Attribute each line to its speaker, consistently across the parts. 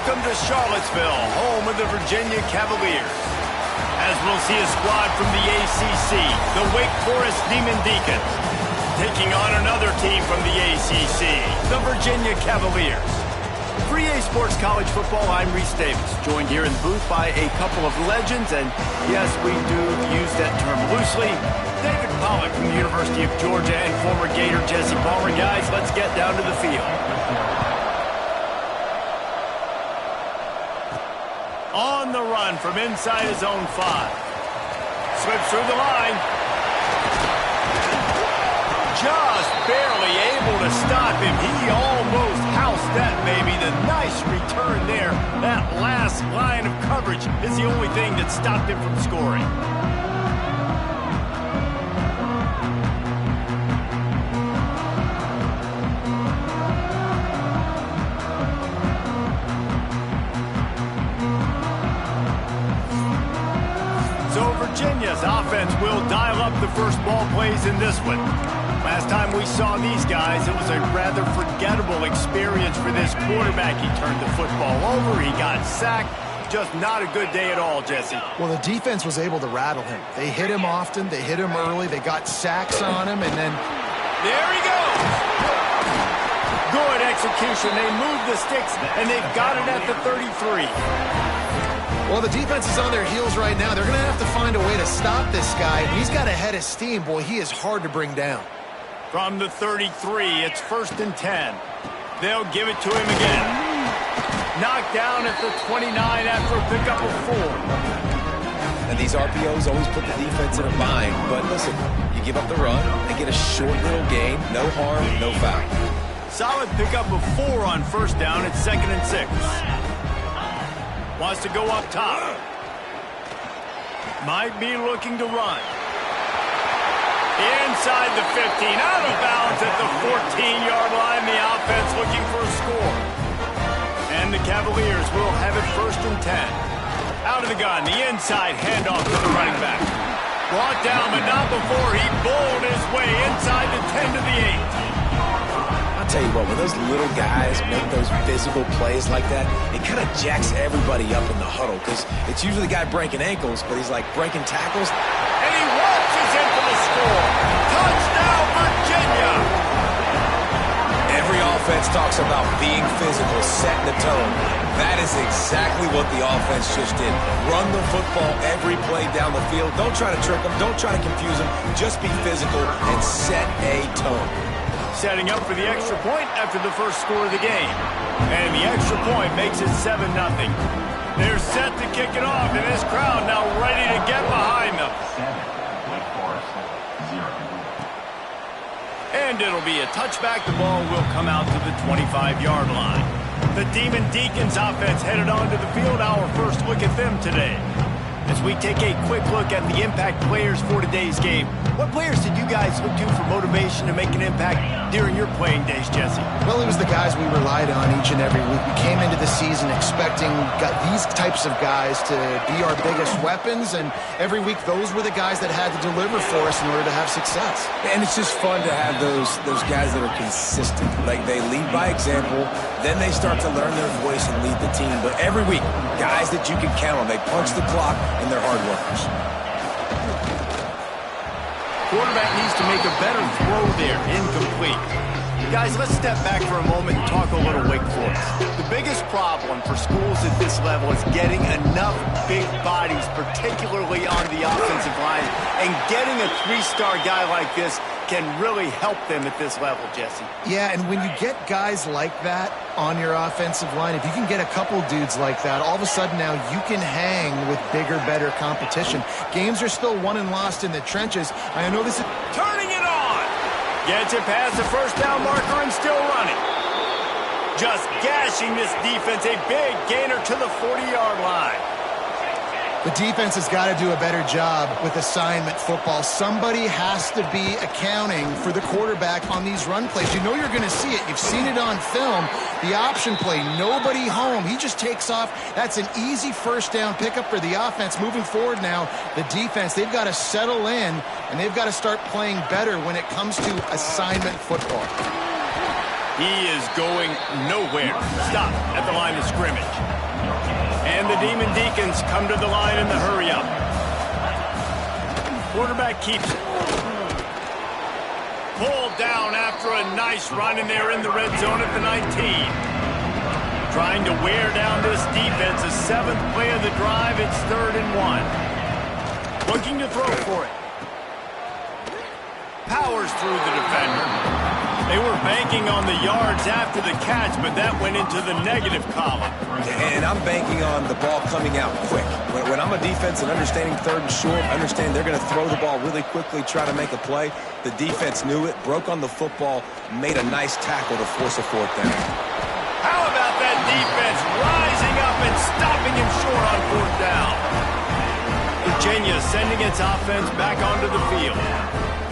Speaker 1: Welcome to Charlottesville, home of the Virginia Cavaliers. As we'll see a squad from the ACC, the Wake Forest Demon Deacons, taking on another team from the ACC, the Virginia Cavaliers. For EA Sports College Football, I'm Reese Davis, joined here in the booth by a couple of legends, and yes, we do use that term loosely. David Pollack from the University of Georgia and former Gator Jesse Palmer. Guys, let's get down to the field. On the run from inside his own 5. Slips through the line. Just barely able to stop him. He almost housed that baby. The nice return there. That last line of coverage is the only thing that stopped him from scoring. So Virginia's offense will dial up the first ball plays in this one. Last time we saw these guys, it was a rather forgettable experience for this quarterback. He turned the football over, he got sacked. Just not a good day at all, Jesse.
Speaker 2: Well, the defense was able to rattle him. They hit him often, they hit him early, they got sacks on him, and then...
Speaker 1: There he goes! Good execution. They moved the sticks, and they've got it at the 33.
Speaker 2: Well, the defense is on their heels right now. They're going to have to find a way to stop this guy. He's got a head of steam. Boy, he is hard to bring down.
Speaker 1: From the 33, it's 1st and 10. They'll give it to him again. Knocked down at the 29 after a pickup of 4.
Speaker 3: And these RPOs always put the defense in a bind. But listen, you give up the run, they get a short little gain, no harm, no foul.
Speaker 1: Solid pickup of 4 on 1st down. It's 2nd and 6. Wants to go up top. Might be looking to run. Inside the 15, out of bounds at the 14-yard line. The offense looking for a score. And the Cavaliers will have it 1st and 10. Out of the gun, the inside handoff to the running back. Brought down, but not before he bowled his way inside the 10 to the 8.
Speaker 3: I'll tell you what, when those little guys make those physical plays like that, it kind of jacks everybody up in the huddle because it's usually the guy breaking ankles, but he's like breaking tackles.
Speaker 1: And he watches in for the score. Touchdown, Virginia!
Speaker 3: Every offense talks about being physical, setting the tone. That is exactly what the offense just did. Run the football every play down the field. Don't try to trick them. Don't try to confuse them. Just be physical and set a tone.
Speaker 1: Setting up for the extra point after the first score of the game. And the extra point makes it 7-0. They're set to kick it off, and this crowd now ready to get behind them. And it'll be a touchback. The ball will come out to the 25-yard line. The Demon Deacons offense headed onto the field. Our first look at them today. As we take a quick look at the impact players for today's game, what players did you guys look to for motivation to make an impact during your playing days, Jesse?
Speaker 2: Well, it was the guys we relied on each and every week. We came into the season expecting these types of guys to be our biggest weapons, and every week those were the guys that had to deliver for us in order to have success.
Speaker 3: And it's just fun to have those guys that are consistent. Like, they lead by example, then they start to learn their voice and lead the team. But every week, guys that you can count on, they punch the clock, and they're hard workers.
Speaker 1: Quarterback needs to make a better throw there. Incomplete. Guys, let's step back for a moment and talk a little Wake Forest. The biggest problem for schools at this level is getting enough big bodies, particularly on the offensive line, and getting a 3-star guy like this can really help them at this level, Jesse.
Speaker 2: Yeah, and when you get guys like that on your offensive line, if you can get a couple dudes like that, all of a sudden now you can hang with bigger, better competition. Games are still won and lost in the trenches. I know this is...
Speaker 1: Turning it on! Gets it past the 1st down marker and still running. Just gashing this defense, a big gainer to the 40-yard line.
Speaker 2: The defense has got to do a better job with assignment football. Somebody has to be accounting for the quarterback on these run plays. You know you're going to see it. You've seen it on film. The option play, nobody home. He just takes off. That's an easy 1st down pickup for the offense. Moving forward now, the defense, they've got to settle in, and they've got to start playing better when it comes to assignment football.
Speaker 1: He is going nowhere. Stop at the line of scrimmage. And the Demon Deacons come to the line in the hurry-up. Quarterback keeps it. Pulled down after a nice run, and they're in the red zone at the 19. Trying to wear down this defense. The 7th play of the drive. It's 3rd and 1. Looking to throw for it. Powers through the defender. They were banking on the yards after the catch, but that went into the negative column.
Speaker 3: And I'm banking on the ball coming out quick. When I'm a defense and understanding 3rd and short, understand they're going to throw the ball really quickly, try to make a play. The defense knew it, broke on the football, made a nice tackle to force a 4th down.
Speaker 1: How about that defense rising up and stopping him short on 4th down? Virginia sending its offense back onto the field.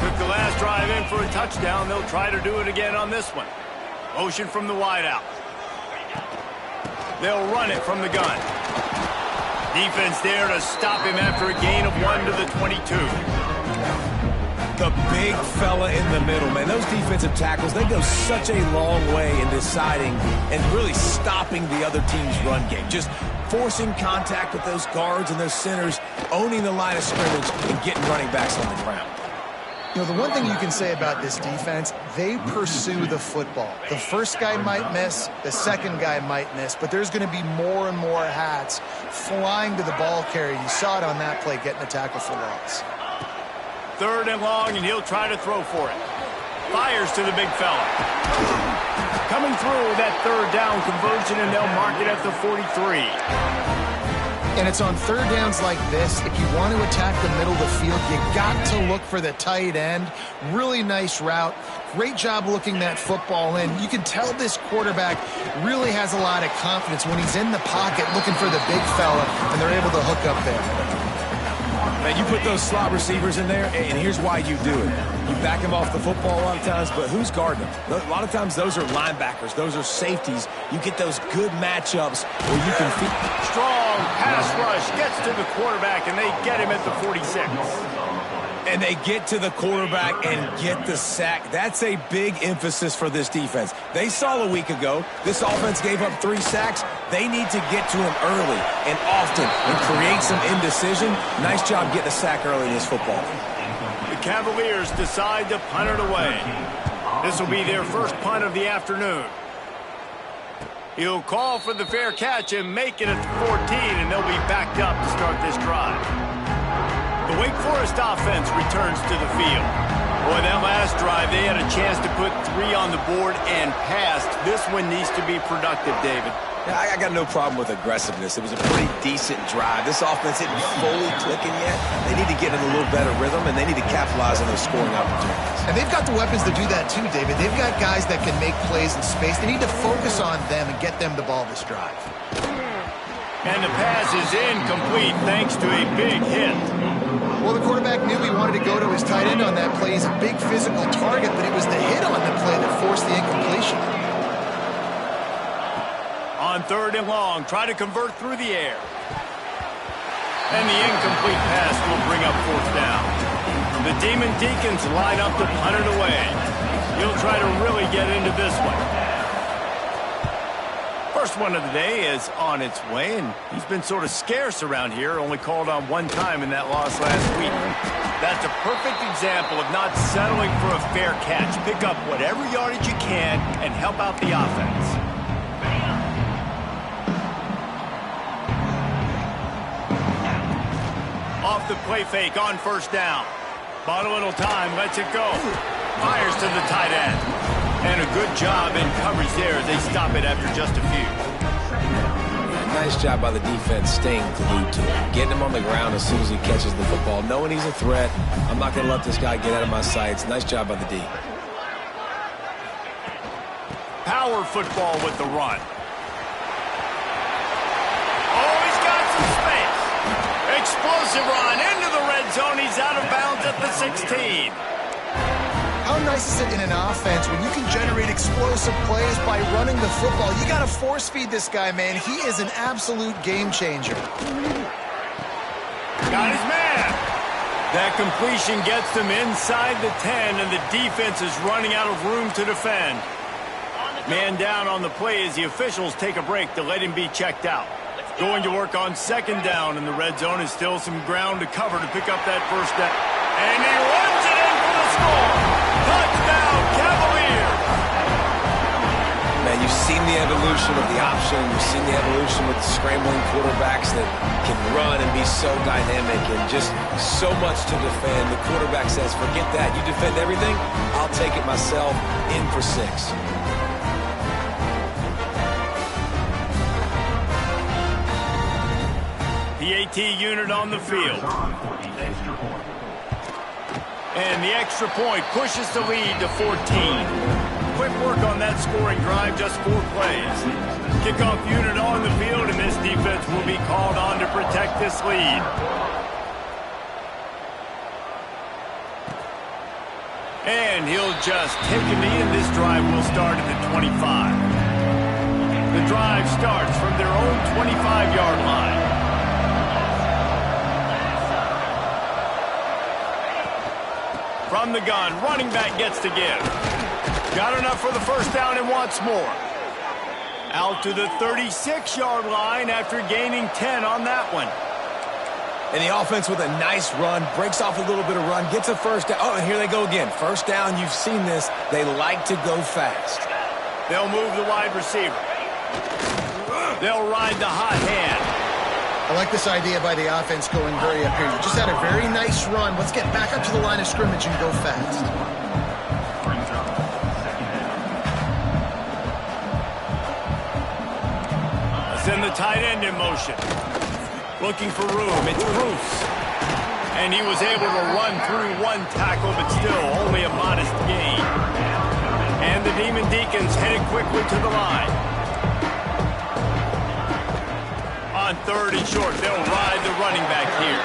Speaker 1: Took the last drive in for a touchdown. They'll try to do it again on this one. Motion from the wideout. They'll run it from the gun. Defense there to stop him after a gain of 1 to the 22.
Speaker 3: The big fella in the middle, man. Those defensive tackles, they go such a long way in deciding and really stopping the other team's run game. Just forcing contact with those guards and those centers, owning the line of scrimmage, and getting running backs on the ground.
Speaker 2: You know, the one thing you can say about this defense, they pursue the football. The first guy might miss, the second guy might miss, but there's going to be more and more hats flying to the ball carrier. You saw it on that play, getting a tackle for loss.
Speaker 1: 3rd and long, and he'll try to throw for it. Fires to the big fella. Coming through with that 3rd down conversion, and they'll mark it at the 43.
Speaker 2: And it's on 3rd downs like this. If you want to attack the middle of the field, you got to look for the tight end. Really nice route. Great job looking that football in. You can tell this quarterback really has a lot of confidence when he's in the pocket looking for the big fella, and they're able to hook up there.
Speaker 3: Man, you put those slot receivers in there, and here's why you do it. You back them off the football a lot of times, but who's guarding them? A lot of times those are linebackers. Those are safeties. You get those good matchups where you can feed.
Speaker 1: Strong pass rush gets to the quarterback, and they get him at the 46.
Speaker 3: And they get to the quarterback and get the sack. That's a big emphasis for this defense. They saw a week ago, this offense gave up 3 sacks. They need to get to him early and often and create some indecision. Nice job getting a sack early in this football.
Speaker 1: The Cavaliers decide to punt it away. This will be their first punt of the afternoon. He'll call for the fair catch and make it at the 14, and they'll be backed up to start this drive. The Wake Forest offense returns to the field. Boy, that last drive, they had a chance to put 3 on the board and passed. This one needs to be productive, David.
Speaker 3: Yeah, I got no problem with aggressiveness. It was a pretty decent drive. This offense isn't fully clicking yet. They need to get in a little better rhythm, and they need to capitalize on those scoring opportunities.
Speaker 2: And they've got the weapons to do that too, David. They've got guys that can make plays in space. They need to focus on them and get them the ball this drive.
Speaker 1: And the pass is incomplete thanks to a big hit.
Speaker 2: Well, the quarterback knew he wanted to go to his tight end on that play. He's a big physical target, but it was the hit on the play that forced the incompletion.
Speaker 1: On 3rd and long, try to convert through the air. And the incomplete pass will bring up 4th down. The Demon Deacons line up to punt it away. He'll try to really get into this one. First one of the day is on its way, and he's been sort of scarce around here, only called on 1 time in that loss last week. That's a perfect example of not settling for a fair catch. Pick up whatever yardage you can and help out the offense. Off the play fake on 1st down. Bought a little time, lets it go. Fires to the tight end. And a good job in coverage there as they stop it after just a few.
Speaker 3: Nice job by the defense staying glued to him. Getting him on the ground as soon as he catches the football. Knowing he's a threat. I'm not going to let this guy get out of my sights. Nice job by the D.
Speaker 1: Power football with the run. Oh, he's got some space. Explosive run into the red zone. He's out of bounds at the 16.
Speaker 2: How nice is it in an offense when you can generate explosive plays by running the football? You got to force feed this guy, man. He is an absolute game changer.
Speaker 1: Got his man. That completion gets them inside the 10, and the defense is running out of room to defend. Man down on the play as the officials take a break to let him be checked out. Going to work on second down in the red zone is still some ground to cover to pick up that first down. And he runs it in for the score. Touchdown, Cavaliers.
Speaker 3: Man, you've seen the evolution of the option. You've seen the evolution with the scrambling quarterbacks that can run and be so dynamic and just so much to defend. The quarterback says, forget that. You defend everything, I'll take it myself. In for 6.
Speaker 1: PAT unit on the field. And the extra point pushes the lead to 14. Quick work on that scoring drive, just 4 plays. Kickoff unit on the field, and this defense will be called on to protect this lead. And he'll just take a knee, and this drive will start at the 25. The drive starts from their own 25-yard line. From the gun, running back gets to give. Got enough for the first down and wants more. Out to the 36-yard line after gaining 10 on that one.
Speaker 3: And the offense with a nice run, breaks off a little bit of run, gets a first down. Oh, and here they go again. First down, you've seen this. They like to go fast.
Speaker 1: They'll move the wide receiver. They'll ride the hot hand.
Speaker 2: I like this idea by the offense going hurry up here. You just had a very nice run. Let's get back up to the line of scrimmage and go fast.
Speaker 1: Send the tight end in motion. Looking for room. It's Bruce. And he was able to run through 1 tackle, but still only a modest gain. And the Demon Deacons headed quickly to the line. On 3rd and short, they'll ride the running back here.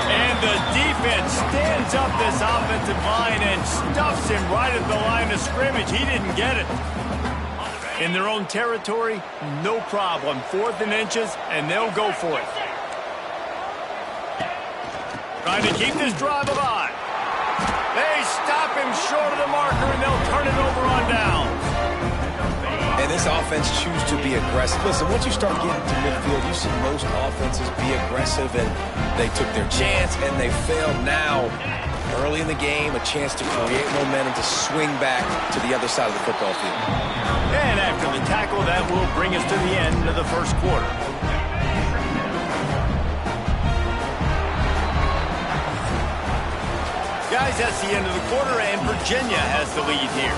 Speaker 1: And the defense stands up this offensive line and stuffs him right at the line of scrimmage. He didn't get it. In their own territory, no problem. 4th and inches, and they'll go for it. Trying to keep this drive alive. They stop him short of the marker, and they'll turn it over on down.
Speaker 3: And this offense chooses to be aggressive. Listen, once you start getting to midfield, you see most offenses be aggressive, and they took their chance, and they failed now. Early in the game, a chance to create momentum to swing back to the other side of the football field.
Speaker 1: And after the tackle, that will bring us to the end of the first quarter. Guys, that's the end of the quarter, and Virginia has the lead here.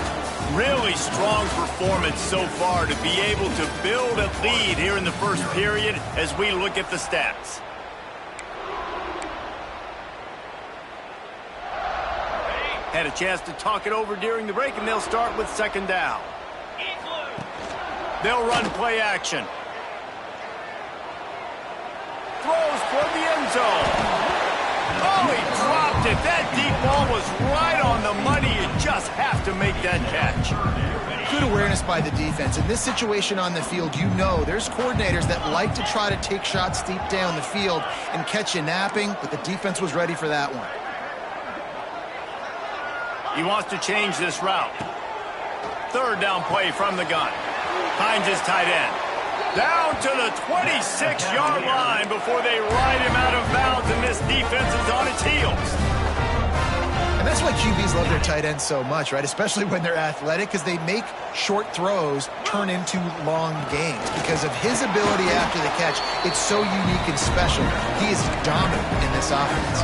Speaker 1: Really strong performance so far to be able to build a lead here in the first period as we look at the stats. Had a chance to talk it over during the break, and they'll start with second down. They'll run play action. Throws for the end zone. Oh, he dropped it. That deep ball was right on the money. You just have to make that catch.
Speaker 2: Good awareness by the defense. In this situation on the field, you know there's coordinators that like to try to take shots deep down the field and catch you napping, but the defense was ready for that one.
Speaker 1: He wants to change this route. 3rd down play from the gun. Finds his tight end. Down to the 26-yard line before they ride him out of bounds, and this defense is on its heels.
Speaker 2: And that's why QBs love their tight ends so much, right? Especially when they're athletic, because they make short throws turn into long gains. Because of his ability after the catch, it's so unique and special. He is dominant in this offense.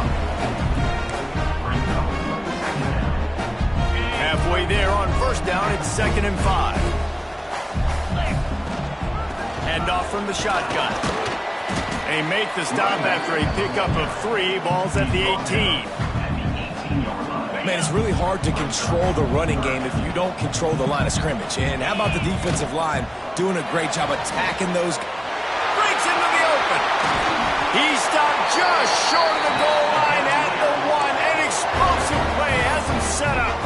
Speaker 1: Halfway there on first down, it's 2nd and 5. Hand off from the shotgun. They make the stop after a pickup of 3 balls at the 18.
Speaker 3: Man, it's really hard to control the running game if you don't control the line of scrimmage. And how about the defensive line doing a great job attacking those?
Speaker 1: Breaks into the open. He stopped just short of the goal line at the 1. An explosive play has him set up.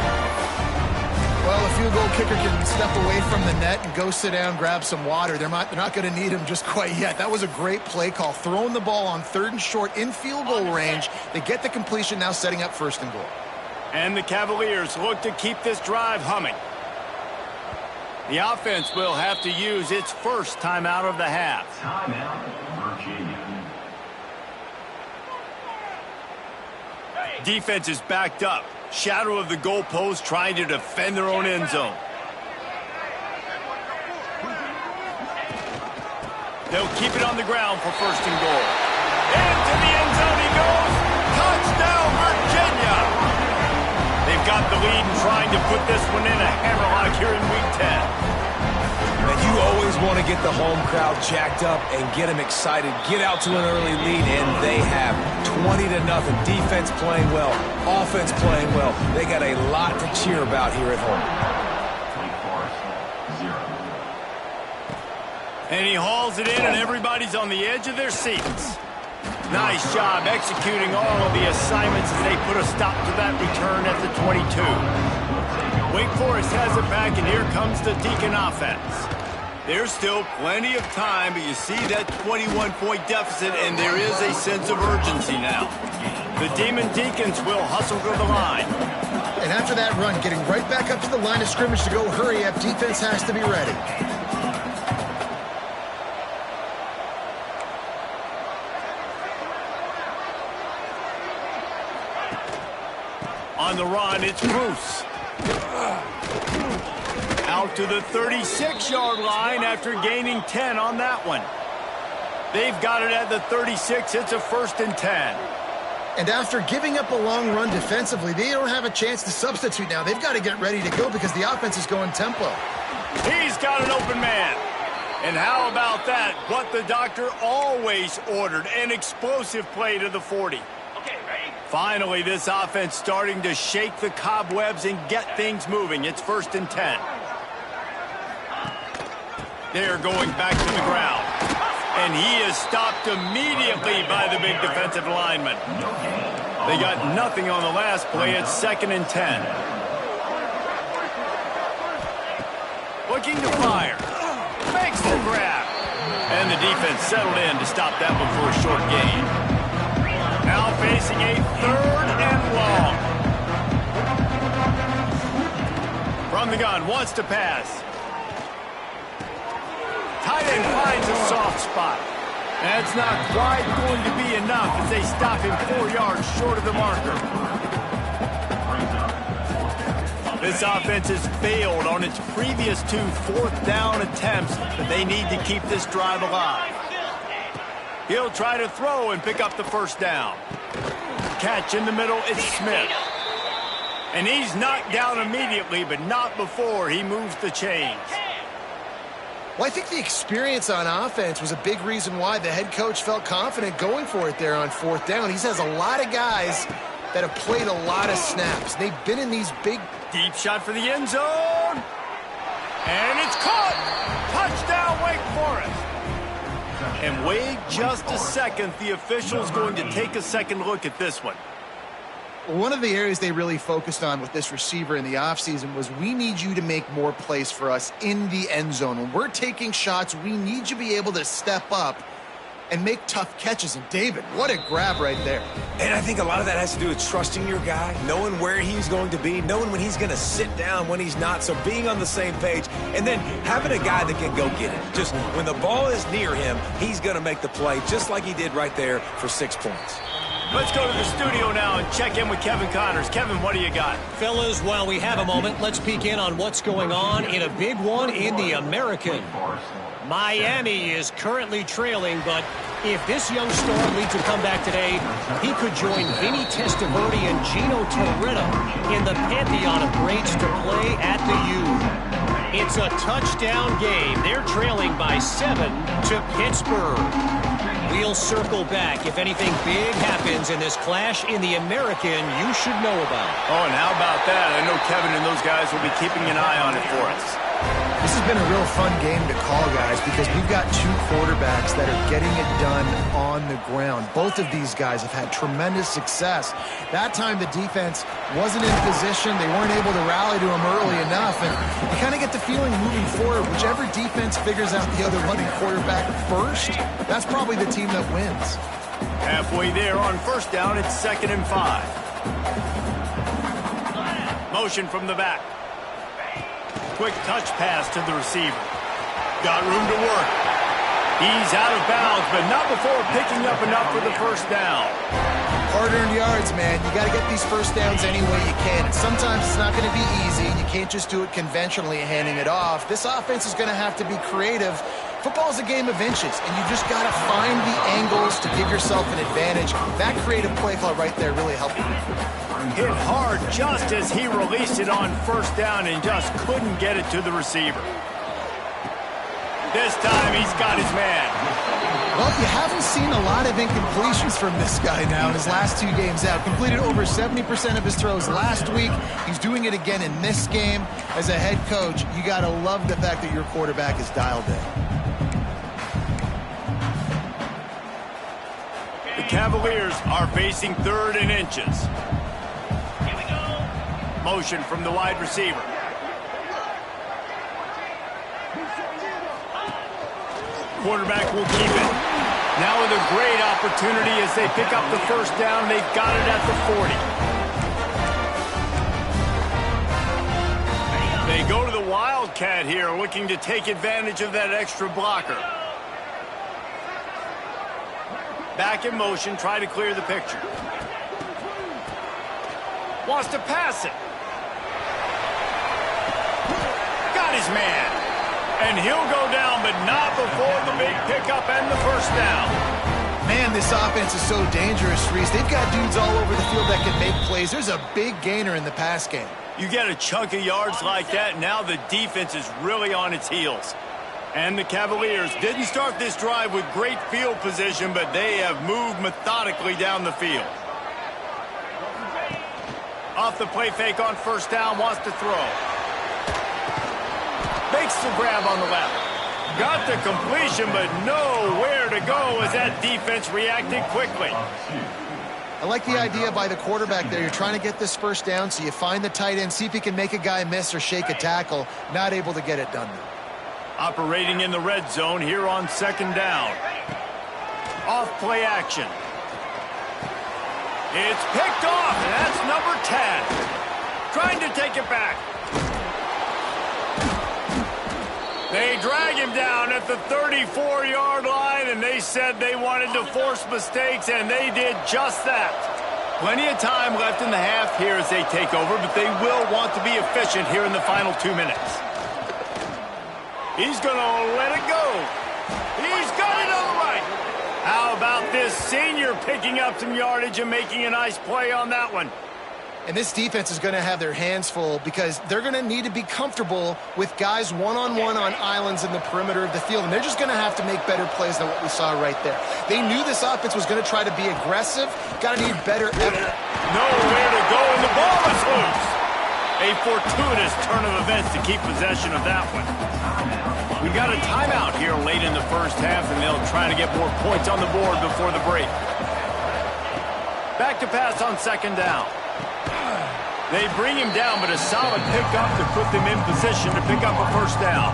Speaker 2: Well, a field goal kicker can step away from the net and go sit down, grab some water. They're not going to need him just quite yet. That was a great play call. Throwing the ball on 3rd and short in field goal range. They get the completion, now setting up 1st and goal.
Speaker 1: And the Cavaliers look to keep this drive humming. The offense will have to use its first timeout of the half.
Speaker 4: Timeout, Virginia.
Speaker 1: Defense is backed up. Shadow of the goalpost trying to defend their own end zone. They'll keep it on the ground for first and goal. Into the end zone he goes. Touchdown, Virginia! They've got the lead and trying to put this one in a hammerlock here in Week 10.
Speaker 3: And you always want to get the home crowd jacked up and get them excited. Get out to an early lead, and they have 20-0. Defense playing well, offense playing well. They got a lot to cheer about here at home.
Speaker 1: And he hauls it in, and everybody's on the edge of their seats. Nice job executing all of the assignments as they put a stop to that return at the 22. Wake Forest has it back, and here comes the Deacon offense. There's still plenty of time, but you see that 21-point deficit, and there is a sense of urgency now. The Demon Deacons will hustle to the line.
Speaker 2: And after that run, getting right back up to the line of scrimmage to go hurry up, defense has to be ready.
Speaker 1: On the run, it's Bruce. Out to the 36-yard line after gaining 10 on that one. They've got it at the 36. It's a 1st and 10.
Speaker 2: And after giving up a long run defensively, they don't have a chance to substitute now. They've got to get ready to go because the offense is going tempo.
Speaker 1: He's got an open man. And how about that? What the doctor always ordered, an explosive play to the 40. Finally, this offense starting to shake the cobwebs and get things moving. It's 1st and 10. They're going back to the ground. And he is stopped immediately by the big defensive lineman. They got nothing on the last play. It's 2nd and 10. Looking to fire. Makes the grab. And the defense settled in to stop that one for a short gain. Now facing a 3rd and long. From the gun, wants to pass. Tight end finds a soft spot. That's not quite going to be enough as they stop him 4 yards short of the marker. This offense has failed on its previous 2 fourth-down attempts, but they need to keep this drive alive. He'll try to throw and pick up the 1st down. Catch in the middle, it's Smith. And he's knocked down immediately, but not before he moves the chains.
Speaker 2: Well, I think the experience on offense was a big reason why the head coach felt confident going for it there on 4th down. He has a lot of guys that have played a lot of snaps. They've been in these big...
Speaker 1: Deep shot for the end zone. And it's caught. Touchdown, Wake Forest. And wait just a second. The official's going to take a second look at this one.
Speaker 2: One of the areas they really focused on with this receiver in the offseason was we need you to make more plays for us in the end zone. When we're taking shots, we need you to be able to step up and make tough catches. And David, what a grab right there.
Speaker 3: And I think a lot of that has to do with trusting your guy, knowing where he's going to be, knowing when he's going to sit down, when he's not. So being on the same page, and then having a guy that can go get it. Just when the ball is near him, he's going to make the play, just like he did right there for 6 points.
Speaker 1: Let's go to the studio now and check in with Kevin Connors. Kevin, what do you got?
Speaker 5: Fellas, while we have a moment, let's peek in on what's going on in a big one in the American. Miami is currently trailing, but if this young star leads a comeback today, he could join Vinny Testaverde and Gino Toretta in the pantheon of greats to play at the U. It's a touchdown game. They're trailing by 7 to Pittsburgh. We'll circle back if anything big happens in this clash in the American you should know about.
Speaker 1: Oh, and how about that? I know Kevin and those guys will be keeping an eye on it for us.
Speaker 2: This has been a real fun game to call, guys, because we've got 2 quarterbacks that are getting it done on the ground. Both of these guys have had tremendous success. That time the defense wasn't in position. They weren't able to rally to him early enough. And you kind of get the feeling moving forward, whichever defense figures out the other running quarterback first, that's probably the team that wins.
Speaker 1: Halfway there on 1st down, it's 2nd and 5. Motion from the back. quick touch pass to the receiver. Got room to work. He's out of bounds, but not before picking up enough for the first down.
Speaker 2: Hard-earned yards, man. You got to get these first downs any way you can. And sometimes it's not going to be easy. You can't just do it conventionally, handing it off. This offense is going to have to be creative. Football is a game of inches, and you just got to find the angles to give yourself an advantage. That creative play call right there really helped him.
Speaker 1: Hit hard just as he released it on first down and just couldn't get it to the receiver. This time he's got his man.
Speaker 2: Well, you haven't seen a lot of incompletions from this guy now in his last 2 games out. Completed over 70% of his throws last week. He's doing it again in this game. As a head coach, you got to love the fact that your quarterback is dialed in.
Speaker 1: The Cavaliers are facing 3rd and inches. Motion from the wide receiver. Quarterback will keep it. Now with a great opportunity as they pick up the first down. They've got it at the 40. They go to the Wildcat here, looking to take advantage of that extra blocker. Back in motion, try to clear the picture. Wants to pass it. Got his man. And he'll go down, but not before the big pickup and the first down.
Speaker 2: Man, this offense is so dangerous, Reese. They've got dudes all over the field that can make plays. There's a big gainer in the pass game.
Speaker 1: You get a chunk of yards like that, now the defense is really on its heels. And the Cavaliers didn't start this drive with great field position, but they have moved methodically down the field. Off the play fake on first down, wants to throw. Makes the grab on the left. Got the completion, but nowhere to go as that defense reacted quickly.
Speaker 2: I like the idea by the quarterback there. You're trying to get this first down, so you find the tight end, see if he can make a guy miss or shake a tackle. Not able to get it done.
Speaker 1: Operating in the red zone here on 2nd down. Off play action. It's picked off, and that's number 10. Trying to take it back. They drag him down at the 34-yard line, and they said they wanted to force mistakes, and they did just that. Plenty of time left in the half here as they take over, but they will want to be efficient here in the final 2 minutes. He's going to let it go. He's got it on the right. How about this senior picking up some yardage and making a nice play on that one?
Speaker 2: And this defense is going to have their hands full because they're going to need to be comfortable with guys one-on-one on islands in the perimeter of the field. And they're just going to have to make better plays than what we saw right there. They knew this offense was going to try to be aggressive. Got to need better effort.
Speaker 1: Nowhere to go, and the ball is loose. A fortuitous turn of events to keep possession of that one. We got a timeout here late in the first half, and they'll try to get more points on the board before the break. Back to pass on 2nd down. They bring him down, but a solid pickup to put them in position to pick up a first down.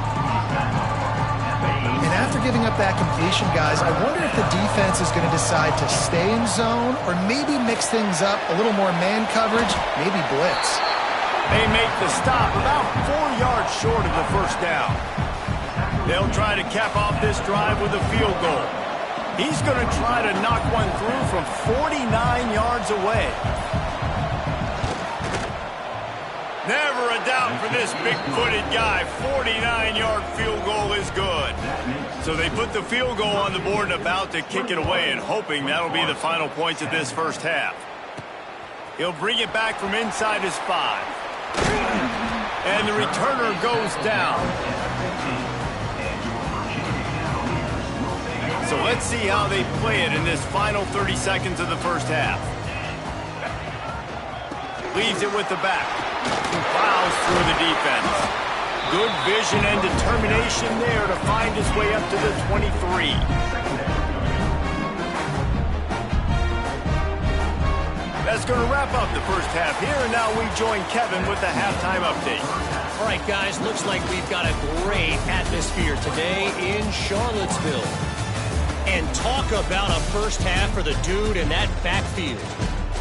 Speaker 2: And after giving up that completion, guys, I wonder if the defense is going to decide to stay in zone or maybe mix things up, a little more man coverage, maybe blitz.
Speaker 1: They make the stop about 4 yards short of the first down. They'll try to cap off this drive with a field goal. He's going to try to knock one through from 49 yards away. Never a doubt for this big-footed guy. 49-yard field goal is good. So they put the field goal on the board and about to kick it away and hoping that'll be the final points of this first half. He'll bring it back from inside his 5. And the returner goes down. So let's see how they play it in this final 30 seconds of the first half. Leaves it with the back. Plows through the defense. Good vision and determination there to find his way up to the 23. That's going to wrap up the first half here, and now we join Kevin with the halftime update.
Speaker 5: All right, guys, looks like we've got a great atmosphere today in Charlottesville. And talk about a first half for the dude in that backfield.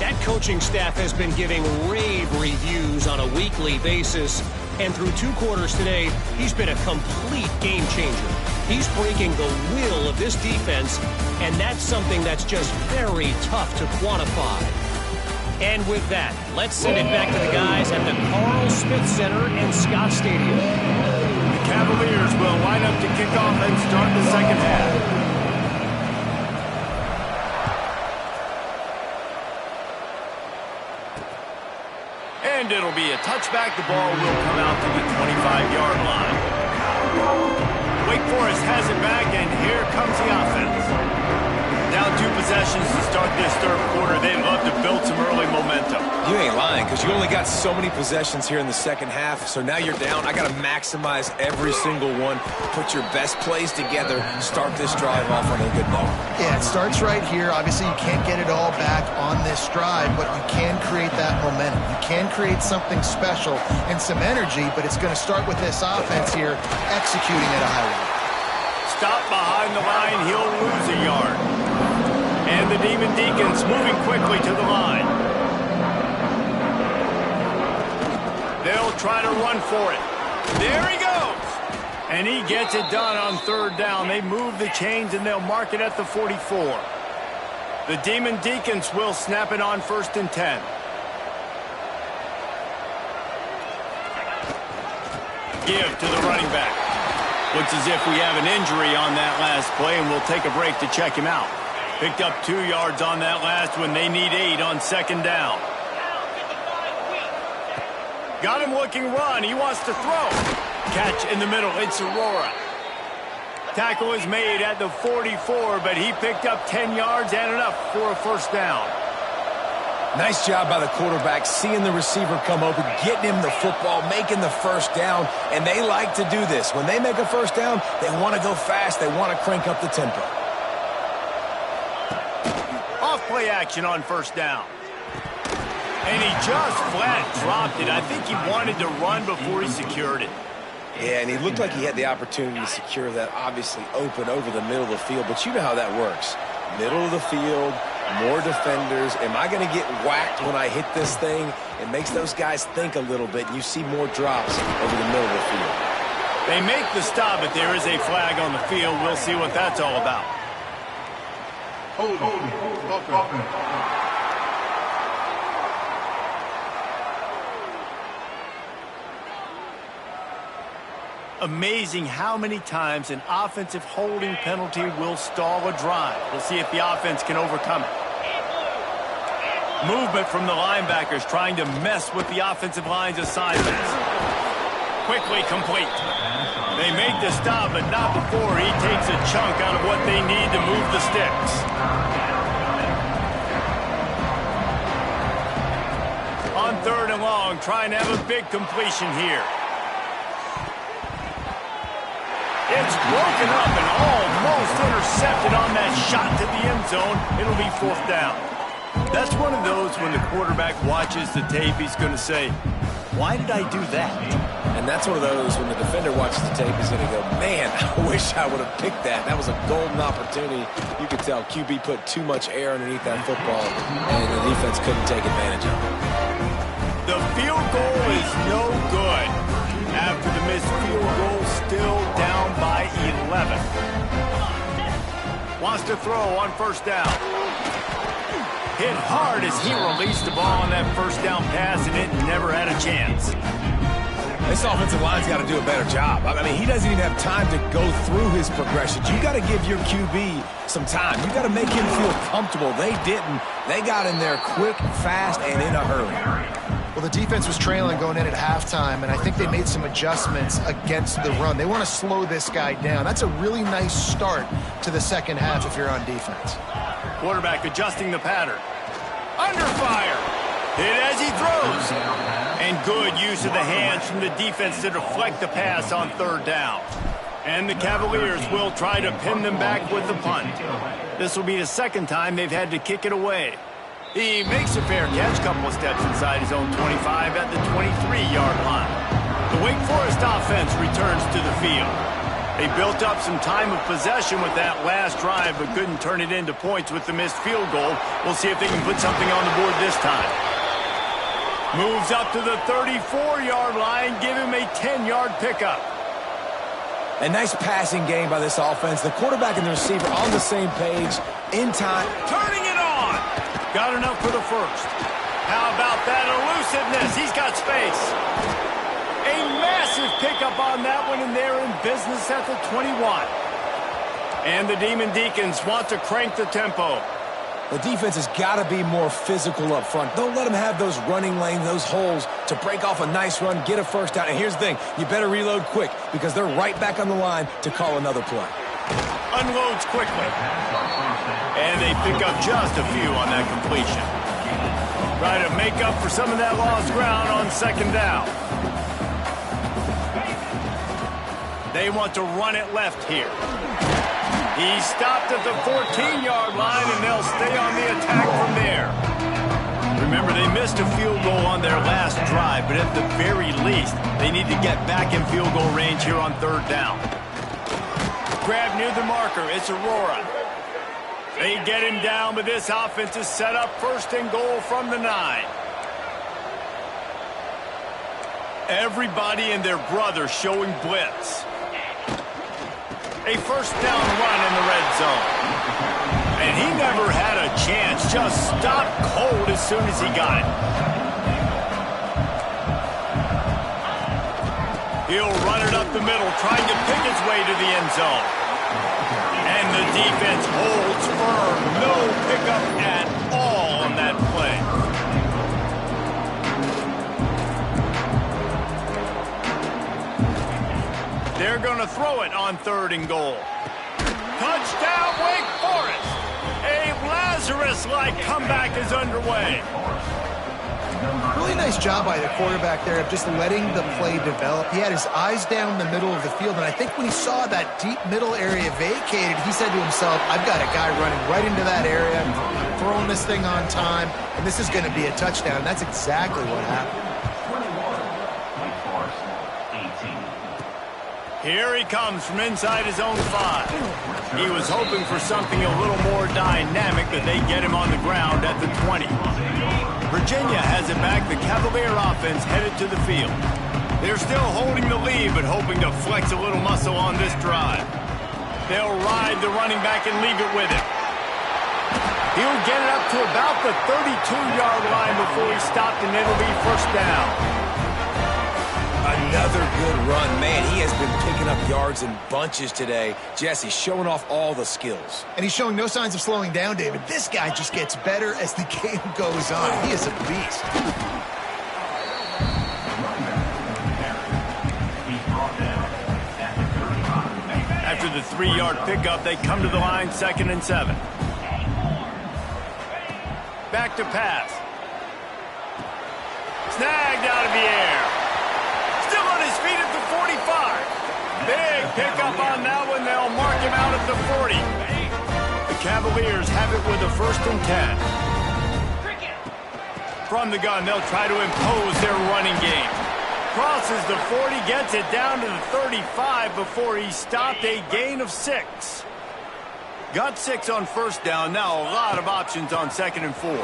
Speaker 5: That coaching staff has been giving rave reviews on a weekly basis. And through 2 quarters today, he's been a complete game changer. He's breaking the will of this defense, and that's something that's just very tough to quantify. And with that, let's send it back to the guys at the Carl Smith Center in Scott Stadium.
Speaker 1: The Cavaliers will line up to kick off and start the second half. And it'll be a touchback. The ball will come out to the 25-yard line. Wake Forest has it back, and here comes the offense. Down 2 possessions to start this third quarter. They'd love to build some early momentum.
Speaker 3: You ain't lying, because you only got so many possessions here in the second half, so now you're down. I got to maximize every single one, put your best plays together, start this drive off on a good note.
Speaker 2: Yeah, it starts right here. Obviously, you can't get it all back on this drive, but you can create that momentum. You can create something special and some energy, but it's going to start with this offense here executing at a high level.
Speaker 1: Stop behind the line. He'll lose a yard. And the Demon Deacons moving quickly to the line. They'll try to run for it. There he goes. And he gets it done on third down. They move the chains, and they'll mark it at the 44. The Demon Deacons will snap it on 1st and 10. Give to the running back. Looks as if we have an injury on that last play, and we'll take a break to check him out. Picked up 2 yards on that last one. They need 8 on second down. Got him looking run. He wants to throw. Catch in the middle. It's Aurora. Tackle is made at the 44, but he picked up 10 yards and enough for a first down.
Speaker 3: Nice job by the quarterback, seeing the receiver come open, getting him the football, making the first down, and they like to do this. When they make a first down, they want to go fast. They want to crank up the tempo.
Speaker 1: Off-play action on first down. And he just flat dropped it. I think he wanted to run before he secured it.
Speaker 3: Yeah, and he looked like he had the opportunity to secure that, obviously open over the middle of the field, but you know how that works. Middle of the field, more defenders. Am I going to get whacked when I hit this thing? It makes those guys think a little bit, and you see more drops over the middle of the field.
Speaker 1: They make the stop, but there is a flag on the field. We'll see what that's all about. Amazing how many times an offensive holding penalty will stall a drive. We'll see if the offense can overcome it. Movement from the linebackers trying to mess with the offensive line's assignments. Quickly complete. They make the stop, but not before he takes a chunk out of what they need to move the sticks. On 3rd and long, trying to have a big completion here. It's broken up and almost intercepted on that shot to the end zone. It'll be 4th down. That's one of those when the quarterback watches the tape, he's going to say, why did I do that?
Speaker 3: And that's one of those when the defender watches the tape, he's going to go, man, I wish I would have picked that. That was a golden opportunity. You could tell QB put too much air underneath that football, and the defense couldn't take advantage of it.
Speaker 1: The field goal is no good. After the missed field goal, still down by 11. Wants to throw on 1st down. Hit hard as he released the ball on that 1st down pass, and it never had a chance.
Speaker 3: This offensive line's got to do a better job. I mean, he doesn't even have time to go through his progressions. You got to give your QB some time. You got to make him feel comfortable. They didn't. They got in there quick, fast, and in a hurry.
Speaker 2: Well, the defense was trailing going in at halftime, and I think they made some adjustments against the run. They want to slow this guy down. That's a really nice start to the second half if you're on defense.
Speaker 1: Quarterback adjusting the pattern. Under fire. Hit as he throws. And good use of the hands from the defense to deflect the pass on 3rd down. And the Cavaliers will try to pin them back with the punt. This will be the 2nd time they've had to kick it away. He makes a fair catch, couple of steps inside his own 25 at the 23-yard line. The Wake Forest offense returns to the field. They built up some time of possession with that last drive, but couldn't turn it into points with the missed field goal. We'll see if they can put something on the board this time. Moves up to the 34-yard line, give him a 10-yard pickup.
Speaker 3: A nice passing game by this offense. The quarterback and the receiver on the same page, in time.
Speaker 1: Turning it on. Got enough for the first. How about that elusiveness? He's got space. A massive pickup on that one, and they're in business at the 21. And the Demon Deacons want to crank the tempo.
Speaker 3: The defense has got to be more physical up front. Don't let them have those running lanes, those holes to break off a nice run, get a first down. And here's the thing, you better reload quick because they're right back on the line to call another play.
Speaker 1: Unloads quickly. And they pick up just a few on that completion. Try to make up for some of that lost ground on second down. They want to run it left here. He stopped at the 14-yard line, and they'll stay on the attack from there. Remember, they missed a field goal on their last drive, but at the very least, they need to get back in field goal range here on third down. Grab near the marker. It's Aurora. They get him down, but this offense is set up first and goal from the 9. Everybody and their brother showing blitz. A first down run in the red zone. And he never had a chance. Just stopped cold as soon as he got it. He'll run it up the middle, trying to pick his way to the end zone. And the defense holds firm. No pickup at all on that play. They're going to throw it on third and goal. Touchdown, Wake Forest. A Lazarus-like comeback is underway.
Speaker 2: Really nice job by the quarterback there of just letting the play develop. He had his eyes down the middle of the field, and I think when he saw that deep middle area vacated, he said to himself, I've got a guy running right into that area, I'm throwing this thing on time, and this is going to be a touchdown. That's exactly what happened.
Speaker 1: Here he comes from inside his own 5. He was hoping for something a little more dynamic, but they get him on the ground at the 20. Virginia has it back. The Cavalier offense headed to the field. They're still holding the lead, but hoping to flex a little muscle on this drive. They'll ride the running back and leave it with him. He'll get it up to about the 32-yard line before he stopped, and it'll be first down.
Speaker 3: Another good run. Man, he has been picking up yards in bunches today. Jesse showing off all the skills.
Speaker 2: And he's showing no signs of slowing down, David. This guy just gets better as the game goes on. He is a beast.
Speaker 1: After the 3-yard pickup, they come to the line, 2nd and 7. Back to pass. Snagged out of the air. Still on his feet at the 45. Big pickup on that one. They'll mark him out at the 40. The Cavaliers have it with a 1st and 10. From the gun, they'll try to impose their running game. Crosses the 40, gets it down to the 35 before he stopped, a gain of 6. Got 6 on first down. Now a lot of options on 2nd and 4.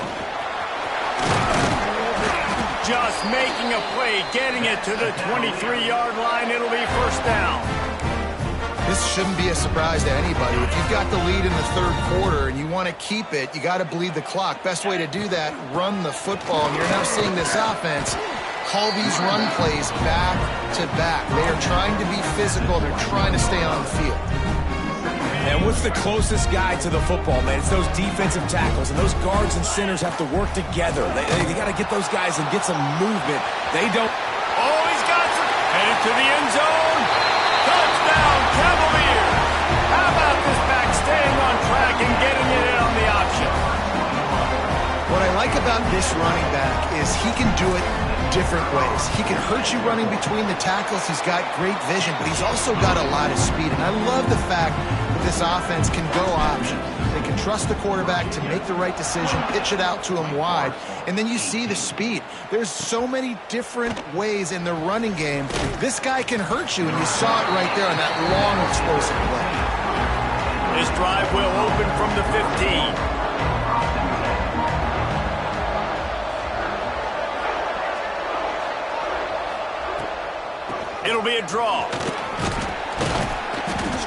Speaker 1: Just making a play, getting it to the 23-yard line. It'll be first down.
Speaker 2: This shouldn't be a surprise to anybody. If you've got the lead in the 3rd quarter and you want to keep it, you got to bleed the clock. Best way to do that, run the football. And you're now seeing this offense call these run plays back to back. They are trying to be physical. They're trying to stay on the field.
Speaker 3: And what's the closest guy to the football, man? It's those defensive tackles, and those guards and centers have to work together. They got to get those guys and get some movement. They don't.
Speaker 1: Oh, he's got some. Headed to the end zone. Touchdown, Cavaliers. How about this back staying on track and getting it in on the option?
Speaker 2: What I like about this running back is he can do it different ways. He can hurt you running between the tackles. He's got great vision, but he's also got a lot of speed. And I love the fact that this offense can go option. They can trust the quarterback to make the right decision, pitch it out to him wide, and then you see the speed. There's so many different ways in the running game. This guy can hurt you, and you saw it right there on that long, explosive play.
Speaker 1: This drive will open from the 15. It'll be a draw.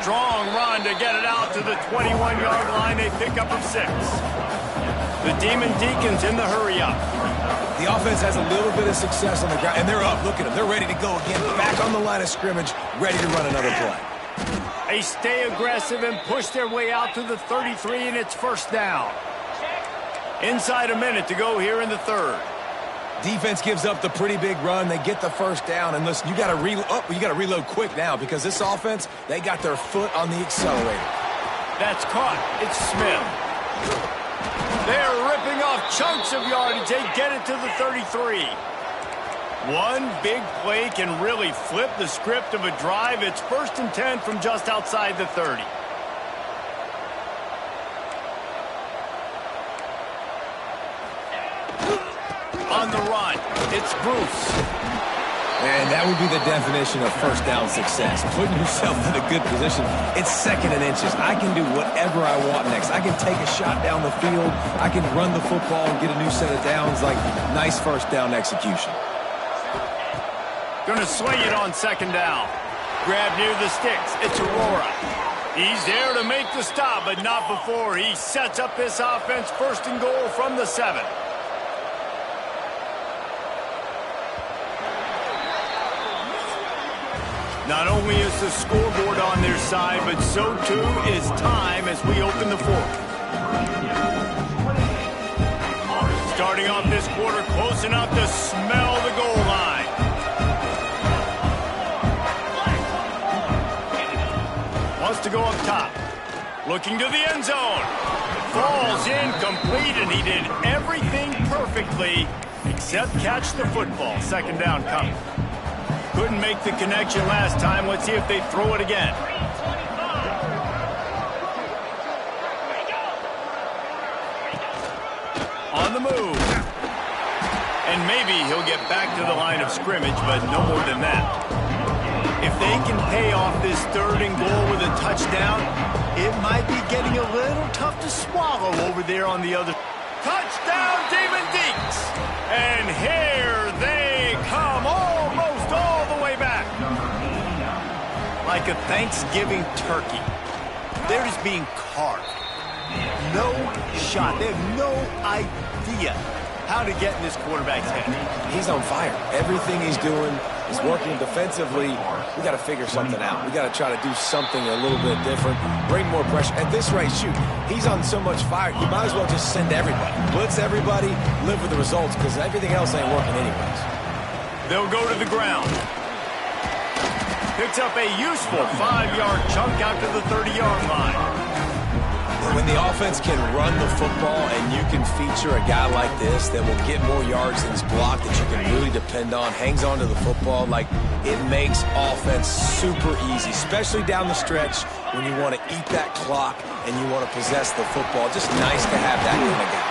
Speaker 1: Strong run to get it out to the 21-yard line. They pick up of 6. The Demon Deacons in the hurry-up.
Speaker 3: The offense has a little bit of success on the ground, and they're up. Look at them. They're ready to go again. Back on the line of scrimmage, ready to run another play.
Speaker 1: They stay aggressive and push their way out to the 33, and it's first down. Inside a minute to go here in the third.
Speaker 3: Defense gives up the pretty big run. They get the first down, and listen, you got to reload quick now because this offense, they got their foot on the accelerator.
Speaker 1: That's caught. It's Smith. They're ripping off chunks of yardage. They get it to the 33. One big play can really flip the script of a drive. It's 1st and 10 from just outside the 30. On the run, it's Bruce.
Speaker 3: And that would be the definition of first down success. Putting yourself in a good position. It's 2nd and inches. I can do whatever I want next. I can take a shot down the field. I can run the football and get a new set of downs. Like, nice first down execution.
Speaker 1: Going to swing it on 2nd down. Grab near the sticks. It's Aurora. He's there to make the stop, but not before he sets up this offense. 1st and goal from the 7. Not only is the scoreboard on their side, but so too is time as we open the 4th. Starting off this quarter close enough to smell the goal line. Wants to go up top. Looking to the end zone. Falls incomplete, and he did everything perfectly except catch the football. 2nd down coming. Couldn't make the connection last time. Let's see if they throw it again. On the move. And maybe he'll get back to the line of scrimmage, but no more than that. If they can pay off this 3rd and goal with a touchdown, it might be getting a little tough to swallow over there on the other. Touchdown, Demon Deeks! And here they come, almost all the way back. Like a Thanksgiving turkey. They're just being carved. No shot. They have no idea how to get in this quarterback's head.
Speaker 3: He's on fire. Everything he's doing is working defensively. We got to figure something out. We got to try to do something a little bit different, bring more pressure. At this rate, shoot, he's on so much fire, you might as well just send everybody. Blitz everybody, live with the results, because everything else ain't working anyways.
Speaker 1: They'll go to the ground. Picks up a useful 5-yard chunk out to the 30-yard line.
Speaker 3: When the offense can run the football and you can feature a guy like this that will get more yards than his block, that you can really depend on, hangs on to the football, like, it makes offense super easy, especially down the stretch when you want to eat that clock and you want to possess the football. Just nice to have that kind of guy.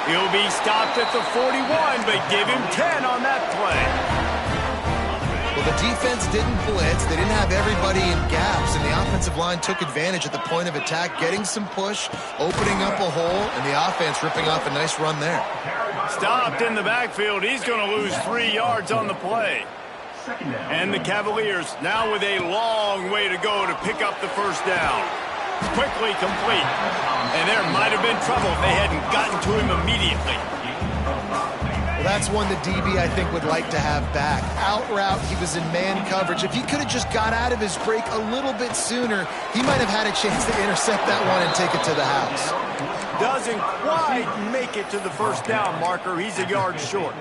Speaker 1: He'll be stopped at the 41, but give him 10 on that play.
Speaker 2: Well, the defense didn't blitz. They didn't have everybody in gaps, and the offensive line took advantage at the point of attack, getting some push, opening up a hole, and the offense ripping off a nice run there.
Speaker 1: Stopped in the backfield. He's going to lose 3 yards on the play. And the Cavaliers now with a long way to go to pick up the first down. Quickly complete. And there might have been trouble if they hadn't gotten to him immediately.
Speaker 2: Well, that's one the DB, I think, would like to have back. Out route, he was in man coverage. If he could have just got out of his break a little bit sooner, he might have had a chance to intercept that one and take it to the house.
Speaker 1: Doesn't quite make it to the first down marker. He's a yard short.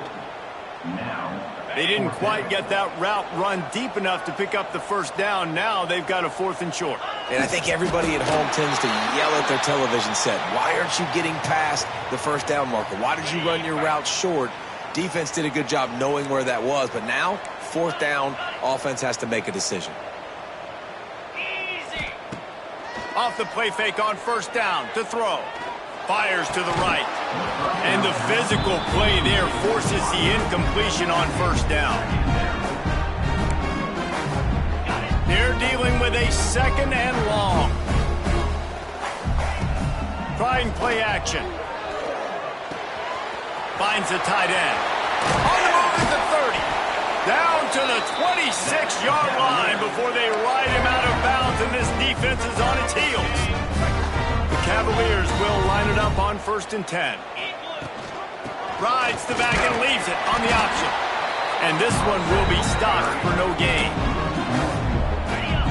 Speaker 1: They didn't quite get that route run deep enough to pick up the first down. Now they've got a 4th and short.
Speaker 3: And I think everybody at home tends to yell at their television set, why aren't you getting past the first down marker? Why did you run your route short? Defense did a good job knowing where that was, but now, 4th down, offense has to make a decision.
Speaker 1: Easy. Off the play fake on first down to throw. Fires to the right. And the physical play there forces the incompletion on first down. They're dealing with a 2nd and long. Trying play action. Finds a tight end. On the move at the 30. Down to the 26-yard line before they ride him out of bounds, and this defense is on its heels. The Cavaliers will line it up on 1st and 10. Rides the back and leaves it on the option. And this one will be stopped for no gain.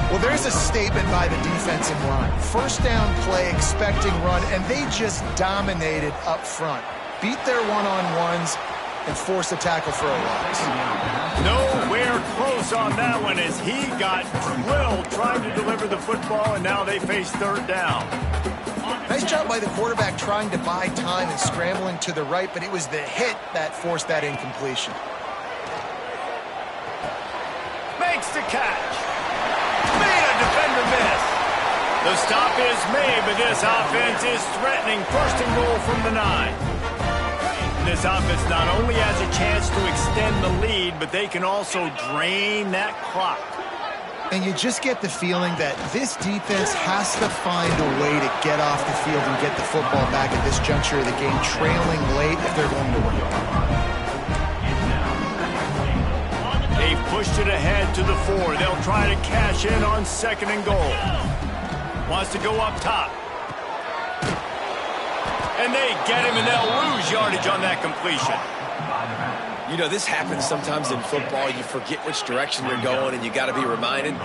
Speaker 2: Well, there's a statement by the defensive line. First down play, expecting run, and they just dominated up front. Beat their one-on-ones and forced a tackle for a loss.
Speaker 1: Nowhere close on that one as he got drilled trying to deliver the football, and now they face 3rd down.
Speaker 2: Nice job by the quarterback trying to buy time and scrambling to the right, but it was the hit that forced that incompletion.
Speaker 1: Makes the catch. Made a defender miss. The stop is made, but this offense is threatening 1st and goal from the 9. This offense not only has a chance to extend the lead, but they can also drain that clock.
Speaker 2: And you just get the feeling that this defense has to find a way to get off the field and get the football back at this juncture of the game, trailing late if they're going to win.
Speaker 1: They've pushed it ahead to the 4. They'll try to cash in on 2nd and goal. Wants to go up top. And they get him, and they'll lose yardage on that completion.
Speaker 3: You know, this happens sometimes in football. You forget which direction you're going, and you got to be reminded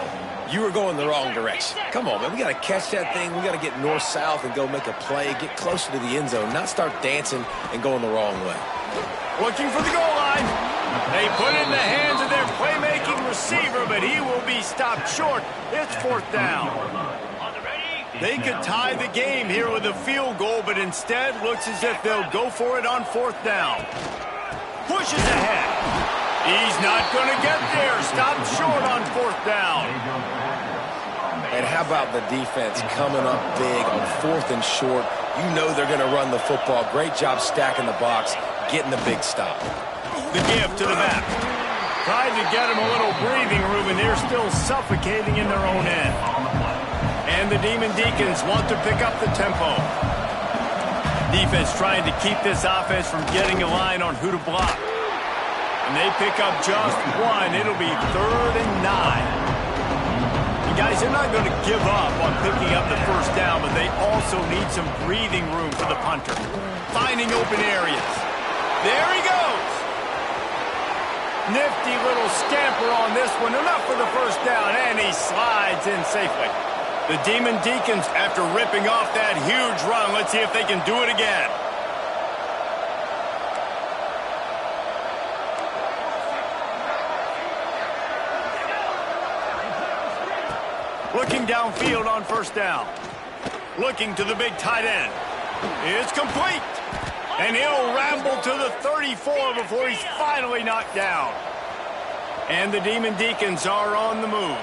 Speaker 3: you were going the wrong direction. Come on, man. We got to catch that thing. We got to get north-south and go make a play, get closer to the end zone, not start dancing and going the wrong way.
Speaker 1: Looking for the goal line. They put it in the hands of their playmaking receiver, but he will be stopped short. It's 4th down. They could tie the game here with a field goal, but instead looks as if they'll go for it on 4th down. Pushes ahead. He's not going to get there. Stopped short on 4th down.
Speaker 3: And how about the defense coming up big on 4th and short? You know they're going to run the football. Great job stacking the box, getting the big stop.
Speaker 1: The give to the back. Tried to get him a little breathing room, and they're still suffocating in their own end. And the Demon Deacons want to pick up the tempo. Defense trying to keep this offense from getting a line on who to block. And they pick up just 1. It'll be 3rd and 9. You guys, they're not going to give up on picking up the 1st down, but they also need some breathing room for the punter. Finding open areas. There he goes. Nifty little scamper on this one. Enough for the 1st down, and he slides in safely. The Demon Deacons, after ripping off that huge run, let's see if they can do it again. Looking downfield on 1st down. Looking to the big tight end. It's complete. And he'll ramble to the 34 before he's finally knocked down. And the Demon Deacons are on the move.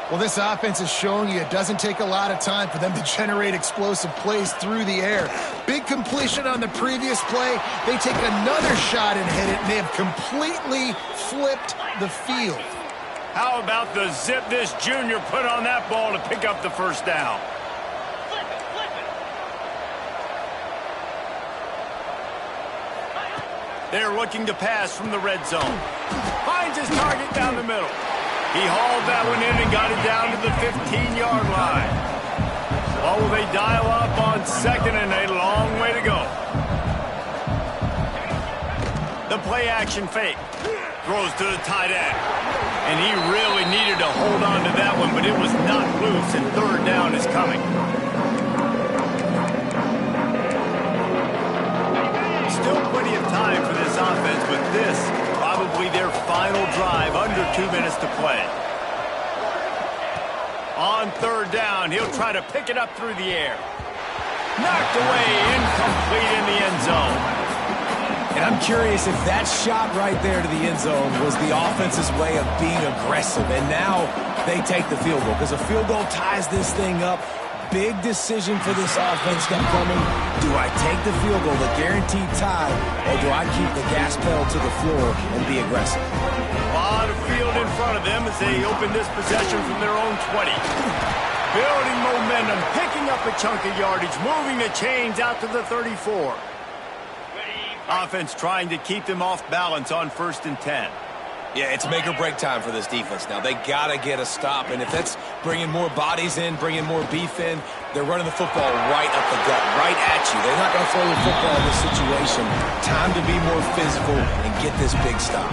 Speaker 2: Well, this offense is showing you it doesn't take a lot of time for them to generate explosive plays through the air. Big completion on the previous play. They take another shot and hit it, and they have completely flipped the field.
Speaker 1: How about the zip this junior put on that ball to pick up the 1st down? They're looking to pass from the red zone. Finds his target down the middle. He hauled that one in and got it down to the 15-yard line. Oh, will they dial up on 2nd and a long way to go. The play action fake. Throws to the tight end. And he really needed to hold on to that one, but it was not loose, and 3rd down is coming. Still plenty of time for this offense, but this probably their final drive, under 2 minutes to play. On 3rd down, he'll try to pick it up through the air. Knocked away, incomplete in the end zone.
Speaker 3: And I'm curious if that shot right there to the end zone was the offense's way of being aggressive. And now they take the field goal because a field goal ties this thing up. Big decision for this offense coming. Do I take the field goal, the guaranteed tie, or do I keep the gas pedal to the floor and be aggressive?
Speaker 1: A lot of field in front of them as they open this possession from their own 20. Building momentum, picking up a chunk of yardage, moving the chains out to the 34. Offense trying to keep them off balance on 1st and 10.
Speaker 3: Yeah, it's make or break time for this defense now. They got to get a stop, and if that's bringing more bodies in, bringing more beef in, they're running the football right up the gut, right at you. They're not going to throw the football in this situation. Time to be more physical and get this big stop.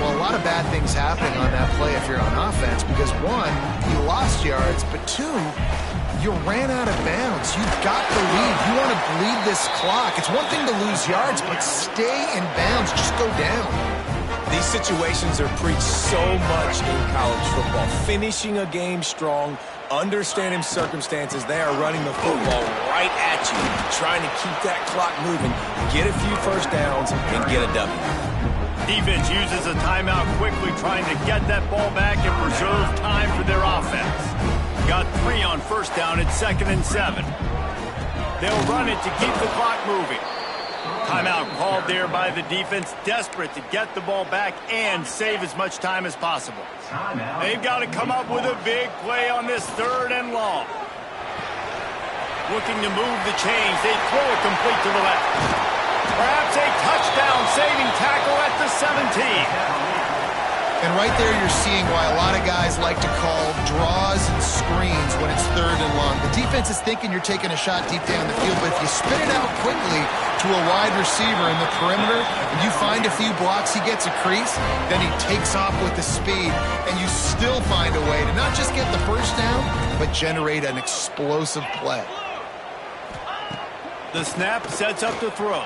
Speaker 2: Well, a lot of bad things happening on that play if you're on offense because, one, you lost yards, but two, you ran out of bounds. You've got the lead. You want to bleed this clock. It's one thing to lose yards, but stay in bounds. Just go down.
Speaker 3: These situations are preached so much in college football. Finishing a game strong, understanding circumstances. They are running the football right at you, trying to keep that clock moving, get a few first downs, and get a W.
Speaker 1: Defense uses a timeout quickly, trying to get that ball back and preserve time for their offense. Got 3 on first down at 2nd and 7. They'll run it to keep the clock moving. Timeout called there by the defense, desperate to get the ball back and save as much time as possible. They've got to come up with a big play on this 3rd and long. Looking to move the chains, they throw it complete to the left. Perhaps a touchdown-saving tackle at the 17.
Speaker 2: And right there you're seeing why a lot of guys like to call draws and screens when it's 3rd and long. The defense is thinking you're taking a shot deep down the field, but if you spit it out quickly to a wide receiver in the perimeter and you find a few blocks, he gets a crease, then he takes off with the speed, and you still find a way to not just get the first down, but generate an explosive play.
Speaker 1: The snap sets up to throw.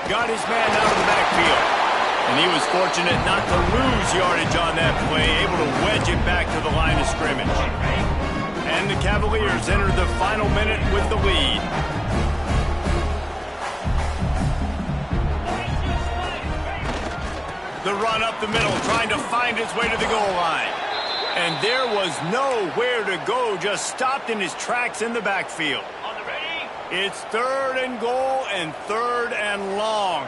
Speaker 1: Got his man out of the backfield. And he was fortunate not to lose yardage on that play, able to wedge it back to the line of scrimmage. And the Cavaliers enter the final minute with the lead. The run up the middle, trying to find its way to the goal line. And there was nowhere to go, just stopped in his tracks in the backfield. It's 3rd and goal and 3rd and long.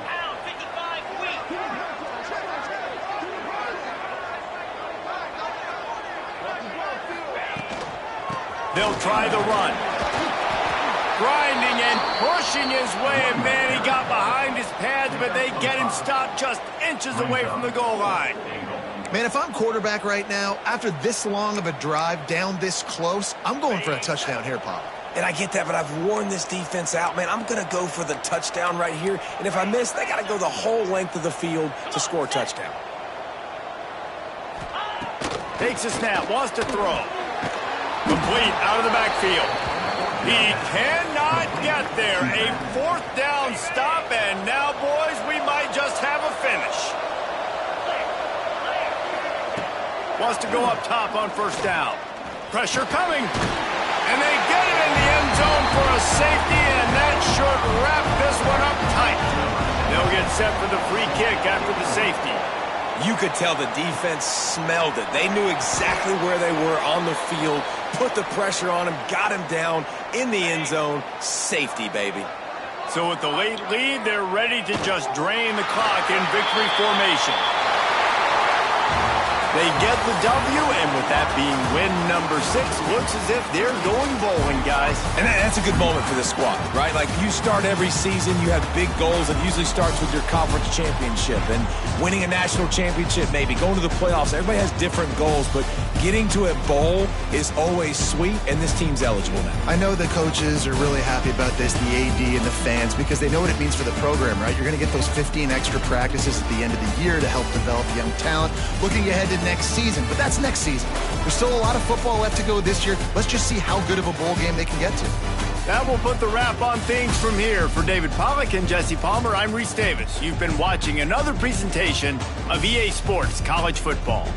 Speaker 1: They'll try the run. Grinding and pushing his way, and man, he got behind his pads, but they get him stopped just inches away from the goal line.
Speaker 2: Man, if I'm quarterback right now, after this long of a drive down this close, I'm going for a touchdown here, Pop.
Speaker 3: And I get that, but I've worn this defense out, man. I'm going to go for the touchdown right here. And if I miss, they got to go the whole length of the field to score a touchdown.
Speaker 1: Takes a snap, wants to throw. Complete out of the backfield. He cannot get there. A 4th down stop, and now, boys, we might just have a finish. Wants to go up top on first down. Pressure coming. And they get it in the end zone for a safety, and that should wrap this one up tight. They'll get set for the free kick after the safety.
Speaker 3: You could tell the defense smelled it. They knew exactly where they were on the field, put the pressure on him, got him down in the end zone. Safety, baby.
Speaker 1: So with the late lead, they're ready to just drain the clock in victory formation. They get the W, and with that being win number 6, looks as if they're going bowling, guys.
Speaker 3: And that's a good moment for this squad, right? Like, you start every season, you have big goals. It usually starts with your conference championship and winning a national championship, maybe going to the playoffs. Everybody has different goals, but getting to a bowl is always sweet, and this team's eligible now.
Speaker 2: I know the coaches are really happy about this, the AD and the fans, because they know what it means for the program, right? You're going to get those 15 extra practices at the end of the year to help develop young talent. Looking ahead to next season, but that's next season. There's still a lot of football left to go this year. Let's just see how good of a bowl game they can get to.
Speaker 1: That will put the wrap on things from here. For David Pollack and Jesse Palmer, I'm Reese Davis. You've been watching another presentation of EA Sports College Football.